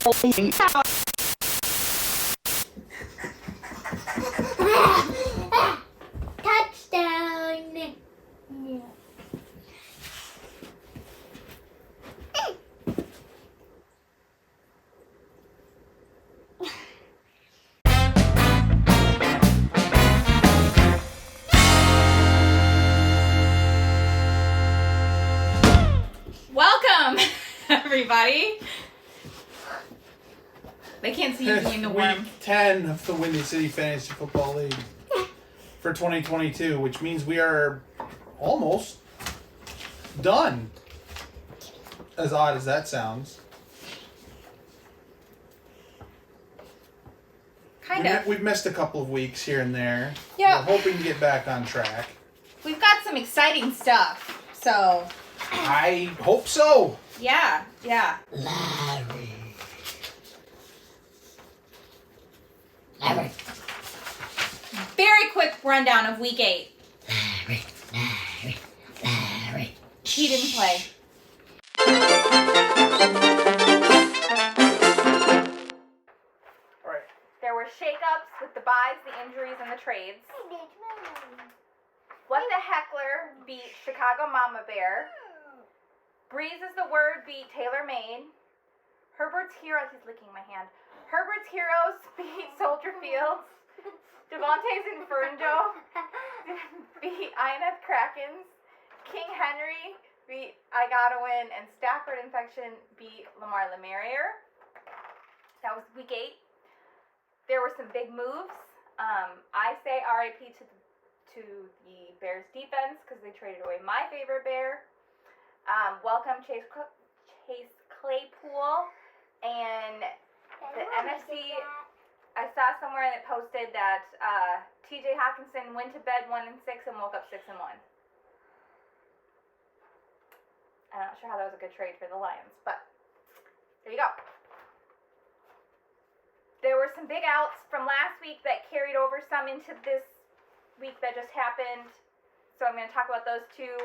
Touchdown. Welcome, everybody. They can't see you doing the worm. Week 10 of the Windy City Fantasy Football League for 2022, which means we are almost done. As odd as that sounds. Kind of. We've missed a couple of weeks here and there. Yeah. We're hoping to get back on track. We've got some exciting stuff, so. I hope so. Yeah. Larry. Very quick rundown of week 8. Larry. He didn't play. All right. There were shakeups with the buys, the injuries, and the trades. What the Heckler beat Chicago Mama Bear. Breeze is the Word beat Taylor Made. Herbert's Heroes, he's licking my hand. Herbert's Heroes beat Soldier Fields. Devontae's Inferno beat INF Krakens. King Henry beat I Gotta Win. And Stafford Infection beat Lamar Lemarier. That was week 8. There were some big moves. I say RIP to the Bears defense because they traded away my favorite Bear. Welcome Chase Claypool, and the NFC. I saw somewhere that posted that TJ Hawkinson went to bed 1-6 and woke up 6-1. I'm not sure how that was a good trade for the Lions, but there you go. There were some big outs from last week that carried over some into this week that just happened, so I'm going to talk about those two.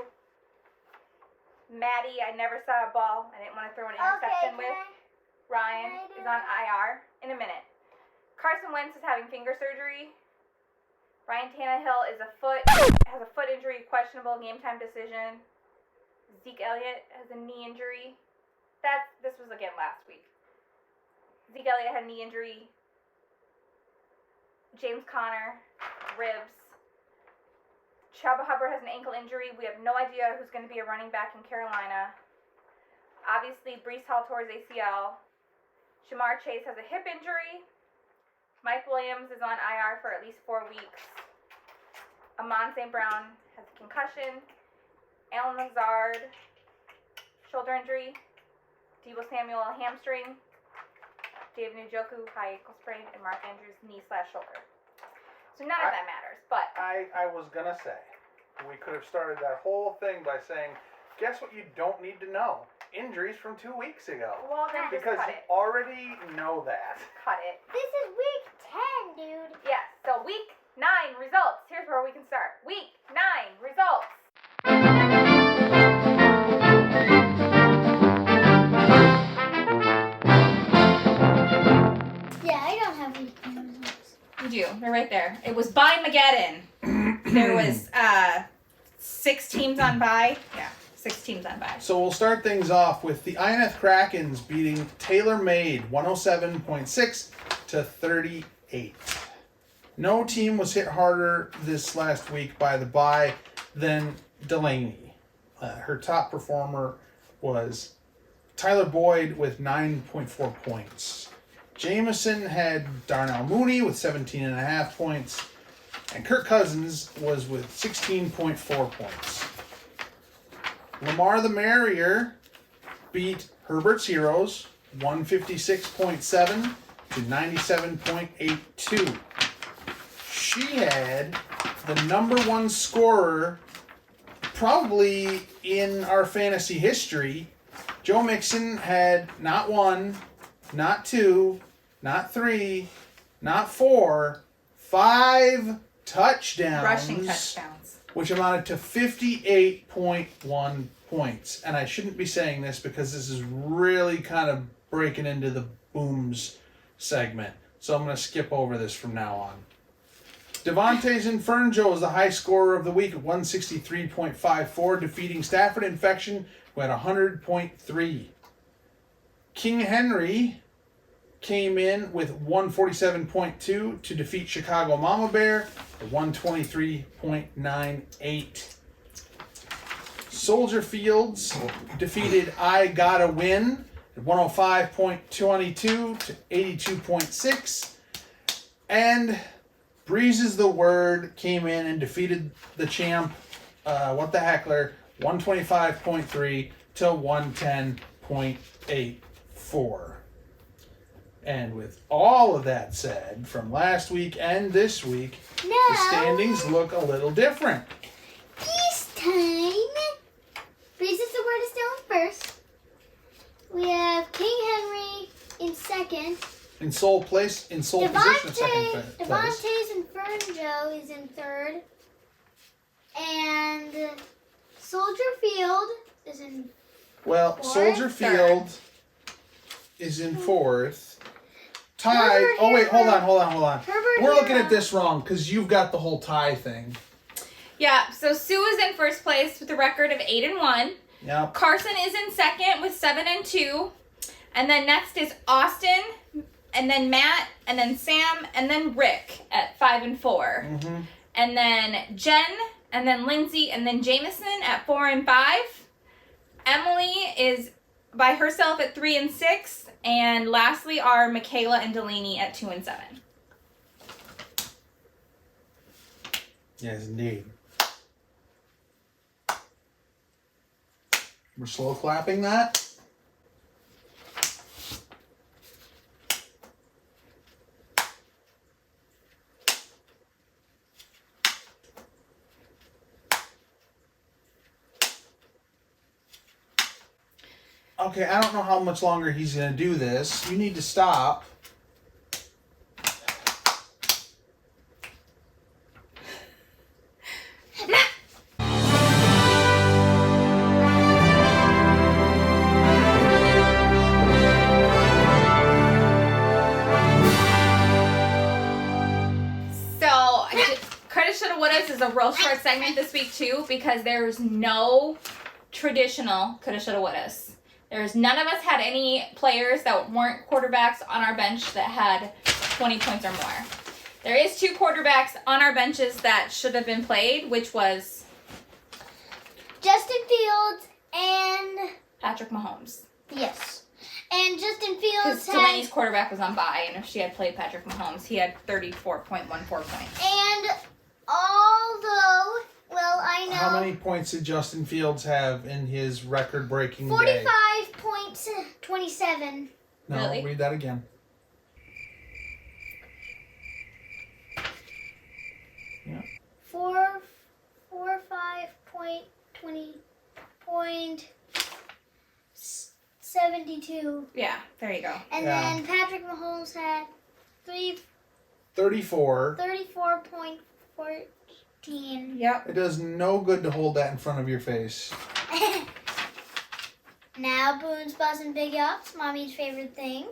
Maddie, I never saw a ball. I didn't want to throw an interception with. Ryan is on IR in a minute. Carson Wentz is having finger surgery. Ryan Tannehill has a foot injury, questionable game time decision. Zeke Elliott has a knee injury. This was again last week. Zeke Elliott had a knee injury. James Conner, ribs. Chuba Hubbard has an ankle injury. We have no idea who's going to be a running back in Carolina. Obviously, Breece Hall tore his ACL. Shamar Chase has a hip injury. Mike Williams is on IR for at least 4 weeks. Amon St. Brown has a concussion. Alan Lazard, shoulder injury. Deebo Samuel, hamstring. David Njoku, high ankle sprain. And Mark Andrews, knee/shoulder. So none of that matters, but... I was going to say, we could have started that whole thing by saying, guess what you don't need to know? Injuries from 2 weeks ago. Well, then just because cut you it. already know that. Cut it. This is week 10, dude. Yes, so week 9 results. Here's where we can start. Week 9 results. Yeah, I don't have week 10 results. You do. They're right there. It was by Mageddon. There was 6 teams on bye. Yeah, 6 teams on bye. So we'll start things off with the INF Krakens beating Taylor Made 107.6 to 38. No team was hit harder this last week by the bye than Delaney. Her top performer was Tyler Boyd with 9.4 points. Jameson had Darnell Mooney with 17.5 points. And Kirk Cousins was with 16.4 points. Lamar the Merrier beat Herbert's Heroes 156.7 to 97.82. She had the number 1 scorer probably in our fantasy history. Joe Mixon had not 1, not 2, not 3, not 4, 5 touchdowns. Rushing touchdowns. Which amounted to 58.1 points. And I shouldn't be saying this because this is really kind of breaking into the booms segment. So I'm going to skip over this from now on. Devontae's Infernjo is the high scorer of the week at 163.54, defeating Stafford Infection, who had 100.3. King Henry came in with 147.2 to defeat Chicago Mama Bear at 123.98. Soldier Fields defeated I Gotta Win at 105.22 to 82.6. And Breezes the Word came in and defeated the champ, What the Heckler, 125.3 to 110.84. And with all of that said, from last week and this week, the standings look a little different. This time, Breezes the Word is still in first. We have King Henry in second. In sole position of second place. Devontae's Infernjo is in third. And Soldier Field is in fourth. Soldier Field is in fourth. Tied. Herbert Oh, wait, hold Hero. on. Herbert We're looking Hero. at this wrong because you've got the whole tie thing. Yeah, so Sue is in first place with a record of 8-1. Yep. Carson is in second with 7-2. And then next is Austin, and then Matt, and then Sam, and then Rick at 5-4. Mm-hmm. And then Jen, and then Lindsay, and then Jameson at 4-5. Emily is by herself at 3-6. And lastly are Michaela and Delaney at 2-7. Yes, indeed. We're slow clapping that. Okay, I don't know how much longer he's going to do this. You need to stop. Credit shoulda wouldas is a real short segment this week too because there's no traditional coulda shoulda wouldas. There's none of us had any players that weren't quarterbacks on our bench that had 20 points or more. There is 2 quarterbacks on our benches that should have been played, which was Justin Fields and Patrick Mahomes. yes, and Justin Because Fields Delaney's had quarterback was on bye, and if she had played Patrick Mahomes, he had 34.14 points. and although I know How many points did Justin Fields have in his record-breaking day? 45.27. No, Really? read that again. Yeah. 72. Yeah, there you go. And Yeah. then Patrick Mahomes had 34. 34.14. Yep. It does no good to hold that in front of your face. Now Boone's buzzing big ups, mommy's favorite thing.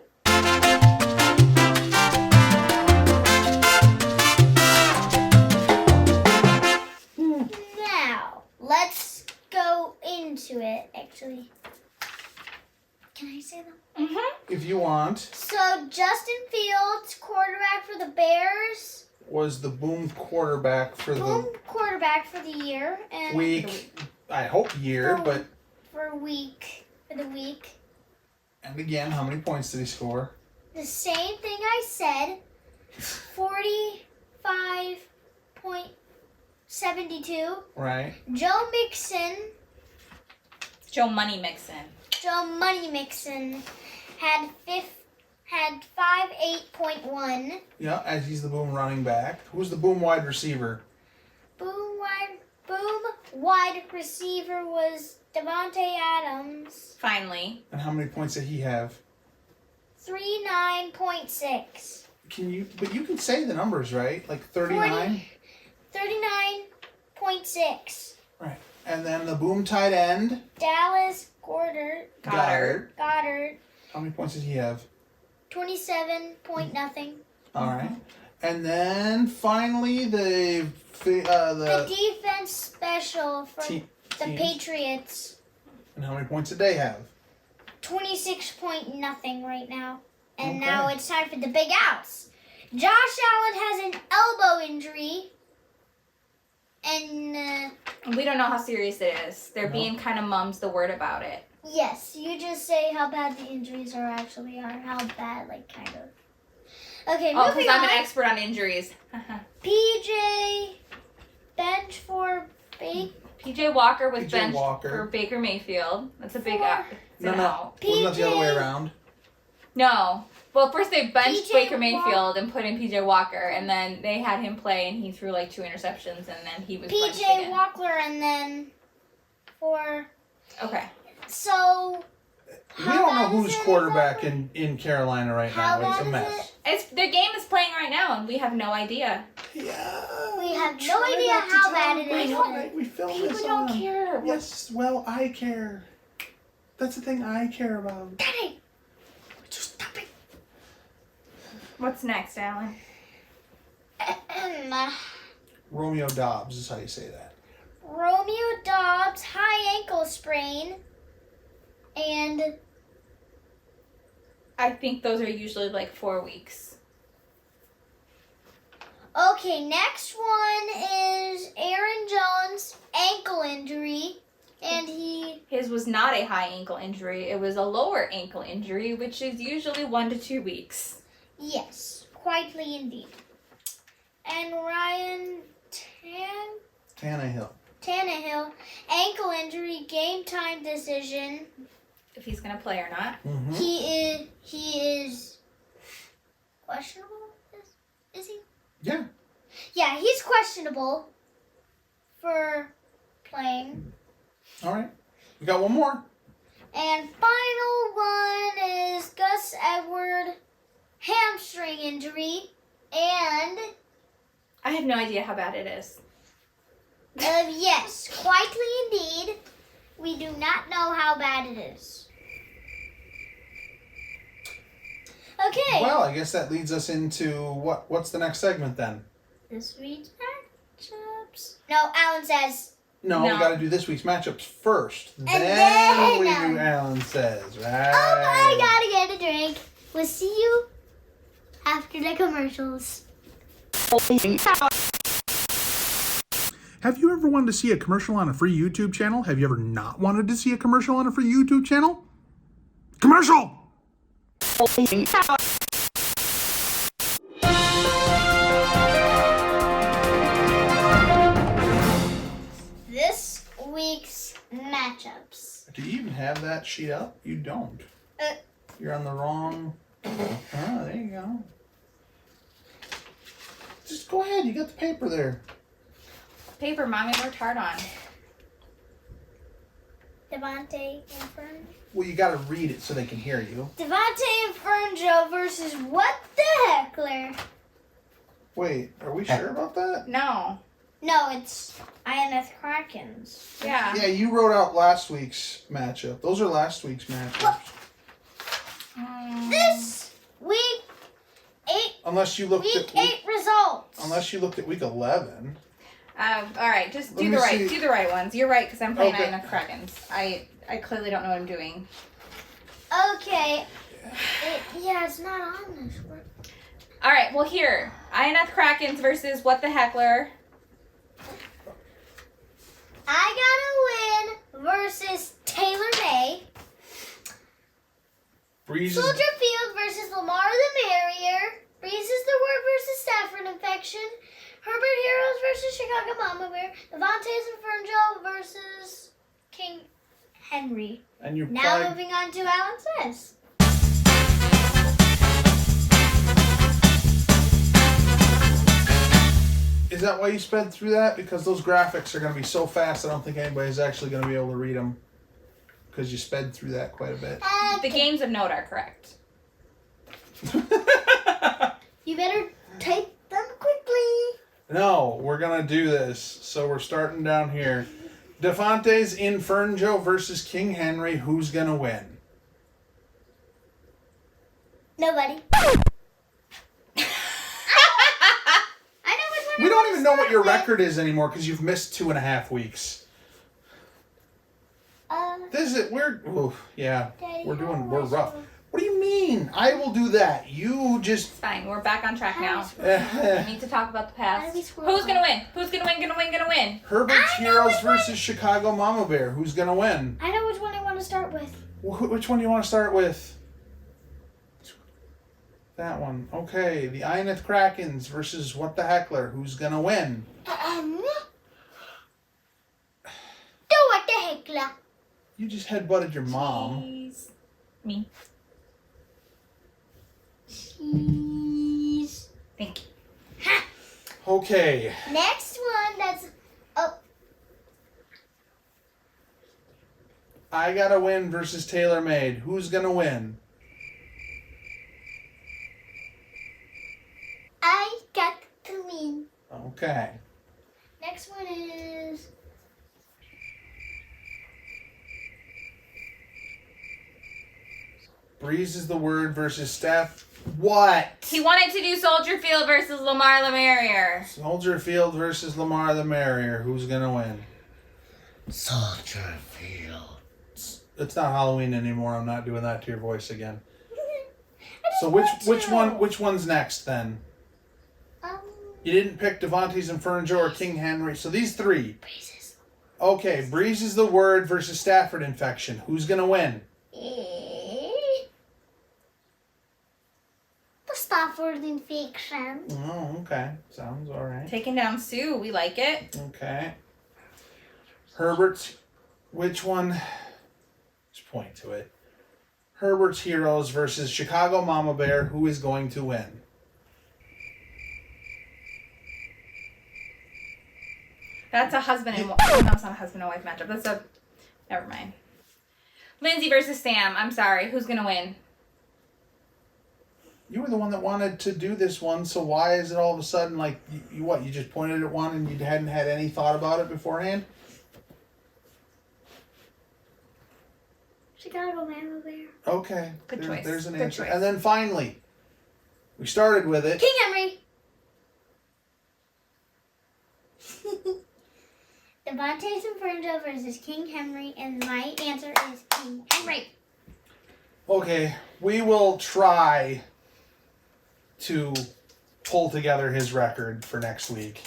Now, let's go into it, actually. Can I say them? Mm-hmm. If you want, So, Justin Fields, quarterback for the Bears. was the boom quarterback for Boom, the quarterback for the year. And week. I hope year, For- but For the week. and again, how many points did he score? The same thing I said. 45.72. Right. Joe Mixon. Joe Money Mixon. Joe Money Mixon had 5.81. Yeah, as he's the boom running back. Who's the boom wide receiver? Boom wide receiver was Devontae Adams. Finally. And how many points did he have? 39.6. But you can say the numbers, right? Like 39? 39.6. Right. And then the boom tight end, Dallas Goddard. Goddard. How many points did he have? 27 point nothing. All right. And then finally the defense special for team. the Patriots. And how many points did they have? 26 point nothing right now. And Okay. now it's time for the big outs. Josh Allen has an elbow injury. And We don't know how serious it is. They're No. being kind of mums the word about it. yes, you just say how bad the injuries are actually are. How bad, like, kind of. Okay, Oh, moving because I'm on. an expert on injuries. PJ bench for PJ Walker was PJ benched Walker. for Baker Mayfield. That's a big For- out. It's an No. out. Wasn't that the other way PJ around? No. Well, first they benched PJ Baker Mayfield and put in PJ Walker, and then they had him play, and he threw like 2 interceptions, and then he was benched PJ again. Walker, and then for Okay. so. We How don't know bad is who's it quarterback in Carolina right How now. It's bad a is mess. It's their game is playing right now, and we have no idea. Yeah. We have no try idea not to how tell bad them. it is. We don't- We film People this don't on. care. Yes, well, I care. That's the thing I care about. Daddy. Just stop it. What's next, Alan? Romeo Dobbs is how you say that. Romeo Dobbs high ankle sprain, and I think those are usually like 4 weeks. okay, next one is Aaron Jones ankle injury, and His was not a high ankle injury. It was a lower ankle injury, which is usually 1 to 2 weeks. yes, quietly indeed. And Ryan Tannehill ankle injury, game time decision. If he's going to play or not. Mm-hmm. He is questionable. Is he? Yeah. Yeah, he's questionable for playing. All right. We got one more. And final one is Gus Edward hamstring injury, and I have no idea how bad it is. yes, quietly indeed, we do not know how bad it is. Okay. Well, I guess that leads us into what's the next segment then? This week's matchups. No, Alan says. No, we No. got to do this week's matchups first. Then then we Alan. do Alan says, right? Oh, I gotta get a drink. We'll see you after the commercials. Have you ever wanted to see a commercial on a free YouTube channel? Have you ever not wanted to see a commercial on a free YouTube channel? Commercial! This week's matchups. Do you even have that sheet up? You don't. Uh. You're on the wrong... Ah, there you go. Just go ahead. You got the paper there. Paper Mommy worked hard on. Devontae and Fern. Well, you got to read it so they can hear you. Devontae and Fernjo versus What the Heckler. Wait, are we sure about that? No. No, it's INF Krakens. Yeah. Yeah, you wrote out last week's matchup. Those are last week's matchups. This week, Unless you looked week at week, 8 results. unless you looked at week 11. All right, just Let do me the see. right ones. You're right, because I'm playing Okay. Ina Krakens. I clearly don't know what I'm doing. Okay. Yeah, it's not on this one. All right, well here, Ina Krakens versus What the Heckler. I gotta win versus Taylor May. Breeze is, Soldier Field versus Lamar the Merrier. Breeze is the word versus Stafford infection. Herbert Heroes versus Chicago Mama Bear. Devontae's and Fernjo versus King Henry. and you Now played. moving on to Alan Says. Is that why you sped through that? Because those graphics are going to be so fast, I don't think anybody's actually going to be able to read them. Because you sped through that quite a bit. The games of note are correct. You better type them quickly. No, we're going to do this. So we're starting down here. Devontae's Infernjo versus King Henry. Who's going to win? Nobody. I know which one. We don't even know what your record is anymore because you've missed 2.5 weeks. This is we're Daddy, we're how rough. was What do you mean? I will do that. You just It's fine. We're back on track now. We Herbert need to talk about the How do past. we squirrel Who's gonna win? Who's gonna win? Gonna win? I know Heroes which one. versus Chicago Mama Bear. Who's gonna win? I know which one I want to start with. Which one do you want to start with? That one. Okay. The Ineth Krakens versus What the Heckler. Who's gonna win? Do what the heckler. You just headbutted your mom. Please. Me. Cheese. Thank you. Ha. Okay. Next one. That's I Gotta Win versus Tailor Made. Who's gonna win? I got to win. Okay. Next one is Breeze is the Word versus Steph. What? He wanted to do Soldier Field versus Lamar LeMarrier. Soldier Field versus Lamar the Merrier. Who's gonna win? Soldier Field. It's not Halloween anymore. I'm not doing that to your voice again. I So just which want to. which one's next then? You didn't pick Devontae's Inferno or King Henry. So these three. Breezes. Okay, Breeze is the Word versus Stafford Infection. Who's gonna win? The Stafford infection. Oh, okay. Sounds alright. Taking down Sue. We like it. Okay. Herbert's, which one? Just point to it. Herbert's Heroes versus Chicago Mama Bear. Who is going to win? That's a husband and wife. No, it's not a husband and wife matchup. That's a. Never mind. Lindsay versus Sam. I'm sorry. Who's gonna win? You were the one that wanted to do this one, so why is it all of a sudden like you what? You just pointed at one and you hadn't had any thought about it beforehand? Chicago Mama Bear. Okay. Good choice. There's an Good answer. choice. And then finally, we started with it. King Henry. Devontae's Inferno versus King Henry, and my answer is King Henry. Okay, we will try to pull together his record for next week.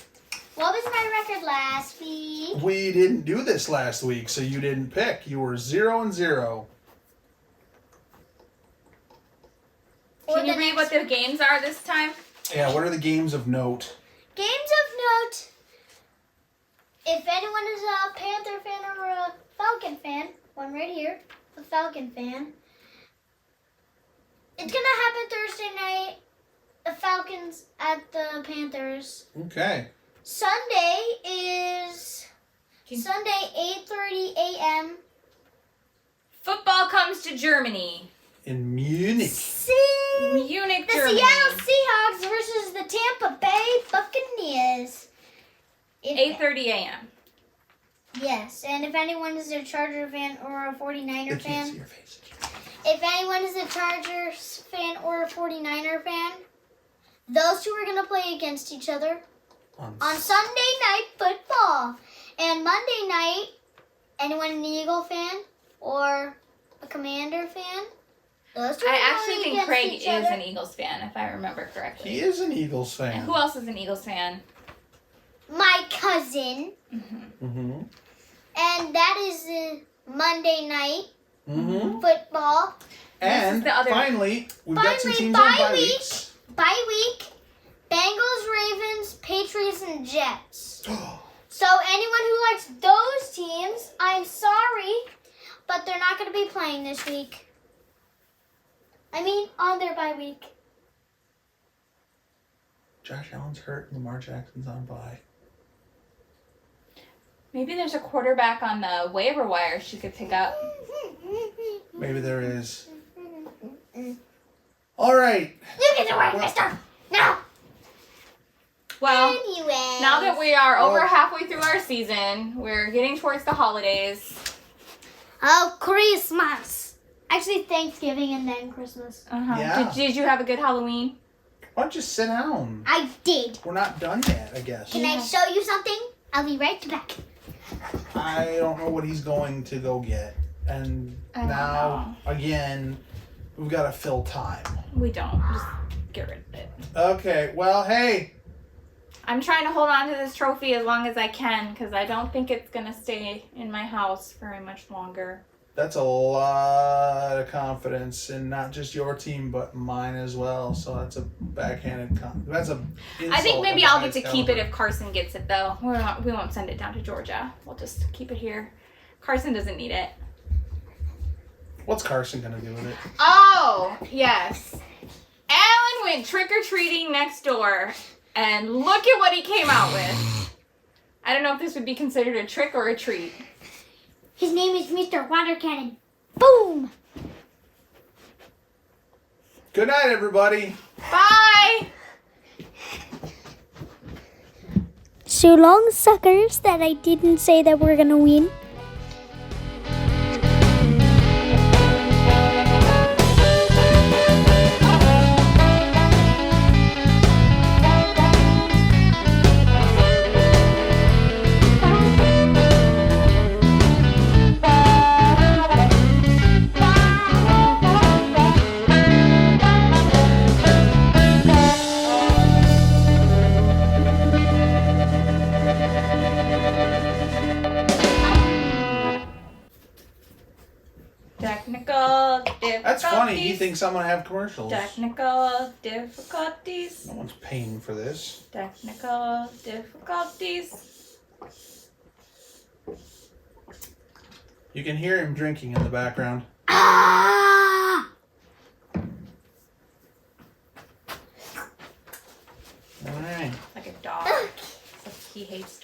What was my record last week? We didn't do this last week, so you didn't pick. You were 0-0. Or Can you the read next what the games are this time? Yeah, what are the games of note? Games of note. If anyone is a Panther fan or a Falcon fan, one right here, a Falcon fan, it's going to happen Thursday night. The Falcons at the Panthers. Okay. Sunday is Sunday 8:30 a.m. Football comes to Germany. In Munich. Munich, The Germany. Seattle Seahawks versus the Tampa Bay Buccaneers. 8:30 a.m. Yes, and if anyone is a Charger fan or a 49er They can't see fan, your face. if anyone is a Chargers fan or a 49er fan, those two are going to play against each other on Sunday Night Football. And Monday night, anyone an Eagle fan or a Commander fan, those two are I gonna actually play think against Craig each is other. an Eagles fan, if I remember correctly. He is an Eagles fan. And who else is an Eagles fan? My cousin. Mm-hmm. And that is Monday night Mm-hmm. football. And the other- finally, we've got some Finally, teams on bye bye week. weeks. Bye week, Bengals, Ravens, Patriots, and Jets. So anyone who likes those teams, I'm sorry, but they're not going to be playing this week. I mean, on their bye week. Josh Allen's hurt and Lamar Jackson's on bye. Maybe there's a quarterback on the waiver wire she could pick up. Maybe there is. All right. You get to work, mister. Now. Well, Anyways. now that we are over Well- halfway through our season, we're getting towards the holidays. Oh, Christmas. Actually, actually Thanksgiving and then Christmas. Yeah. Did you have a good Halloween? Why don't you sit down? I did. We're not done yet, I guess. Can I show you something? I'll be right back. I don't know what he's going to go get. And now, again, we've got to fill time. We don't. Just get rid of it. Okay, well, hey. I'm trying to hold on to this trophy as long as I can because I don't think it's going to stay in my house very much longer. That's a lot of confidence in not just your team, but mine as well. So that's a backhanded that's a. I think insult maybe of the I'll get to highest keep it caliber. if Carson gets it, though. We won't send it down to Georgia. We'll just keep it here. Carson doesn't need it. What's Carson gonna do with it? Oh, yes. Alan went trick-or-treating next door, and look at what he came out with. I don't know if this would be considered a trick or a treat. His name is Mr. Water Cannon. Boom! Good night, everybody. Bye! So long, suckers, that I didn't say that we're gonna win. Technical difficulties. That's funny. He thinks I'm gonna have commercials. Technical difficulties. No one's paying for this. Technical difficulties. You can hear him drinking in the background. Ah! All right. Like a dog. He hates